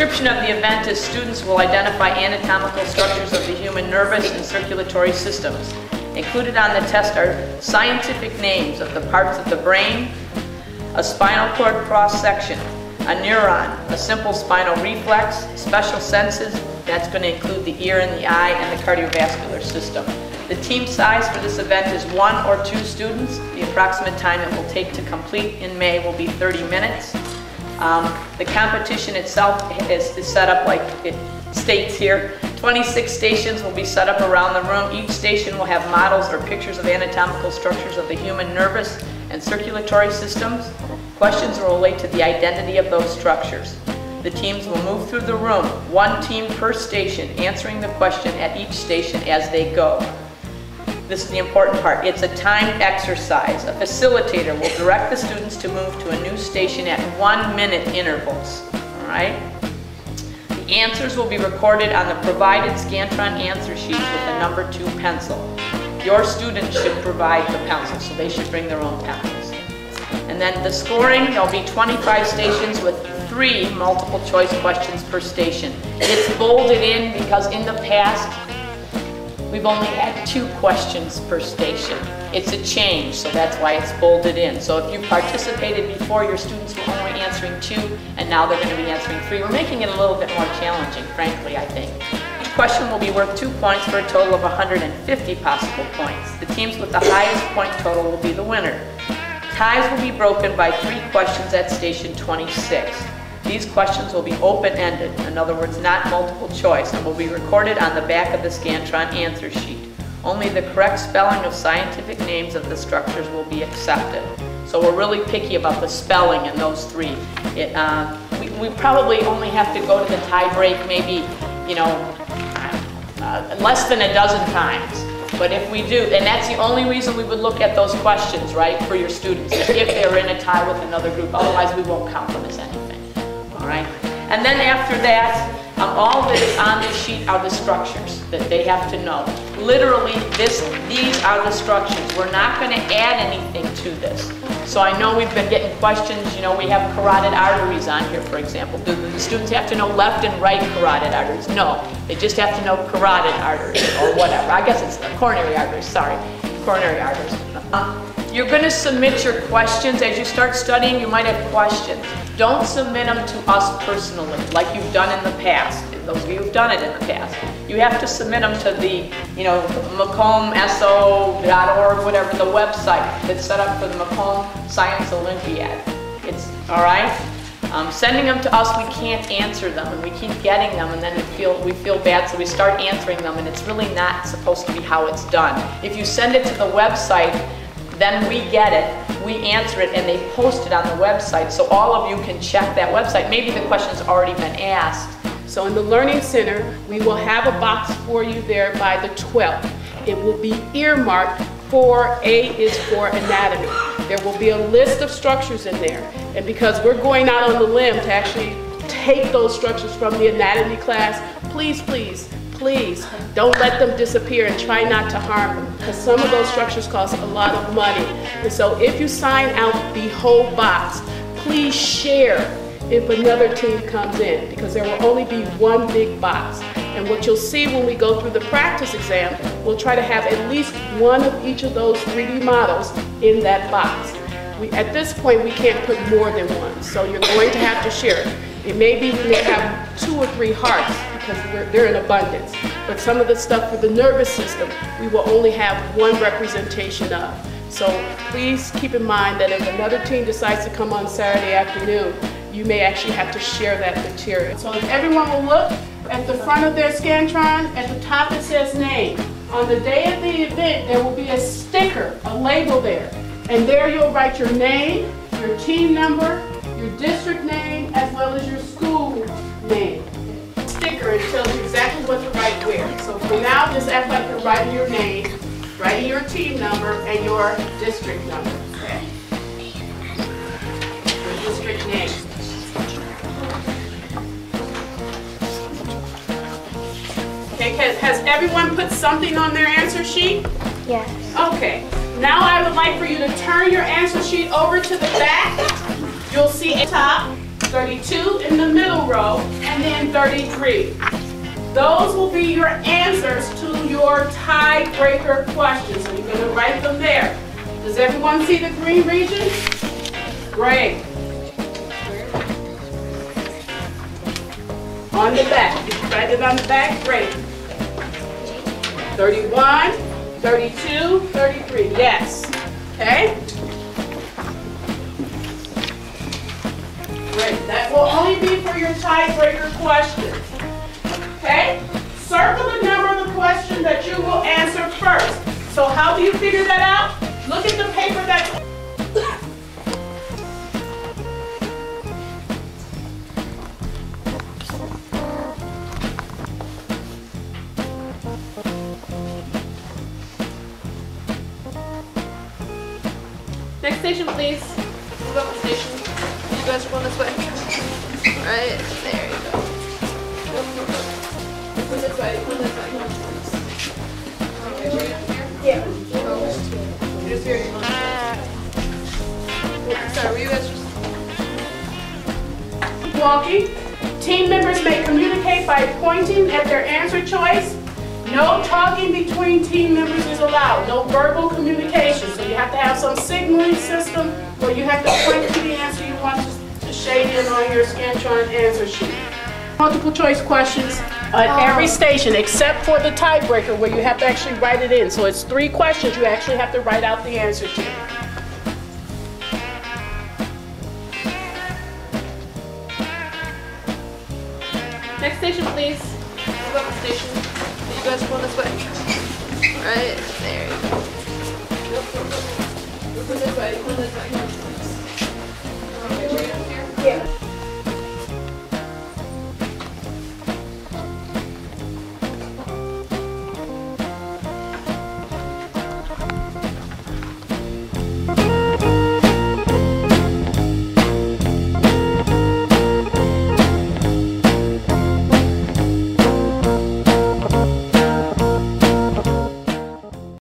description of the event is students will identify anatomical structures of the human nervous and circulatory systems. Included on the test are scientific names of the parts of the brain, a spinal cord cross-section, a neuron, a simple spinal reflex, special senses, that's going to include the ear and the eye, and the cardiovascular system. The team size for this event is 1 or 2 students. The approximate time it will take to complete in May will be 30 minutes. The competition itself is set up like it states here. 26 stations will be set up around the room. Each station will have models or pictures of anatomical structures of the human nervous and circulatory systems. Questions will relate to the identity of those structures. The teams will move through the room, 1 team per station, answering the question at each station as they go. This is the important part. It's a timed exercise. A facilitator will direct the students to move to a new station at 1-minute intervals. All right? The answers will be recorded on the provided Scantron answer sheets with a number 2 pencil. Your students should provide the pencil, so they should bring their own pencils. And then the scoring, there'll be 25 stations with 3 multiple choice questions per station. It's bolded in because in the past, we've only had 2 questions per station. It's a change, so that's why it's bolded in. So if you participated before, your students were only answering 2, and now they're going to be answering 3. We're making it a little bit more challenging, frankly, I think. Each question will be worth 2 points for a total of 150 possible points. The teams with the highest point total will be the winner. Ties will be broken by 3 questions at station 26. These questions will be open-ended, in other words, not multiple choice, and will be recorded on the back of the Scantron answer sheet. Only the correct spelling of scientific names of the structures will be accepted. So we're really picky about the spelling in those 3. We probably only have to go to the tie break maybe, less than a dozen times. But if we do, and that's the only reason we would look at those questions, right, for your students, if they're in a tie with another group. Otherwise, we won't count them as anything. All right? And then after that, all that is on the sheet are the structures that they have to know. Literally, these are the structures. We're not going to add anything to this. So I know we've been getting questions, we have carotid arteries on here, for example. Do the students have to know left and right carotid arteries? No, they just have to know carotid arteries or whatever. I guess it's coronary arteries, sorry, coronary arteries. You're going to submit your questions. As you start studying, you might have questions. Don't submit them to us personally, like you've done in the past. Those of you who've done it in the past. You have to submit them to the, MacombSO.org, whatever, the website that's set up for the Macomb Science Olympiad. It's, all right? Sending them to us, we can't answer them, and we keep getting them, and then we feel bad, so we start answering them, and it's really not supposed to be how it's done. If you send it to the website, then we get it, we answer it, and they post it on the website, so all of you can check that website. Maybe the question's already been asked. So in the Learning Center, we will have a box for you there by the 12th. It will be earmarked for A is for anatomy. There will be a list of structures in there. And because we're going out on the limb to actually take those structures from the anatomy class, please, please, please don't let them disappear and try not to harm them, because some of those structures cost a lot of money. And so if you sign out the whole box, please share if another team comes in, because there will only be one big box. And what you'll see when we go through the practice exam, we'll try to have at least one of each of those 3D models in that box. At this point, we can't put more than one, so you're going to have to share it. It may be we may have 2 or 3 hearts because they're in abundance, but some of the stuff for the nervous system, we will only have 1 representation of. So please keep in mind that if another team decides to come on Saturday afternoon, you may actually have to share that material. So if everyone will look at the front of their Scantron, at the top it says name. On the day of the event, there will be a sticker, a label there. And there you'll write your name, your team number, your district name, as well as your school name. Sticker, it tells you exactly what to write where. So for now, just act like you're writing your name, writing your team number, and your district number. Okay. Your district name. Okay, has everyone put something on their answer sheet? Yes. Okay. Now I would like for you to turn your answer sheet over to the back. You'll see a top, 32 in the middle row, and then 33. Those will be your answers to your tiebreaker questions. So you're going to write them there. Does everyone see the green region? Great. On the back. Did you write it on the back? Great. 31, 32, 33. Yes. Okay? Great. That will only be for your tiebreaker questions. Okay? Circle the number of the question that you will answer first. So how do you figure that out? Look at the paper that's... Next station, please. Move up the station. You guys are going this way. Right there you go. Come this way. Come this way. Okay, were you here? Yeah. You're just here. Sorry, were you guys just... Walking. Team members may communicate by pointing at their answer choice. No talking between team members is allowed. No verbal communication. So you have to have some signaling system where you have to point to the answer you want to shade in on your Scantron answer sheet. Multiple choice questions at every station except for the tiebreaker where you have to actually write it in. So it's 3 questions you actually have to write out the answer to. Next station, please. Move up the station. You guys are going this way. Right there you go. Come this way. Come this way. Okay, were you here? Yeah.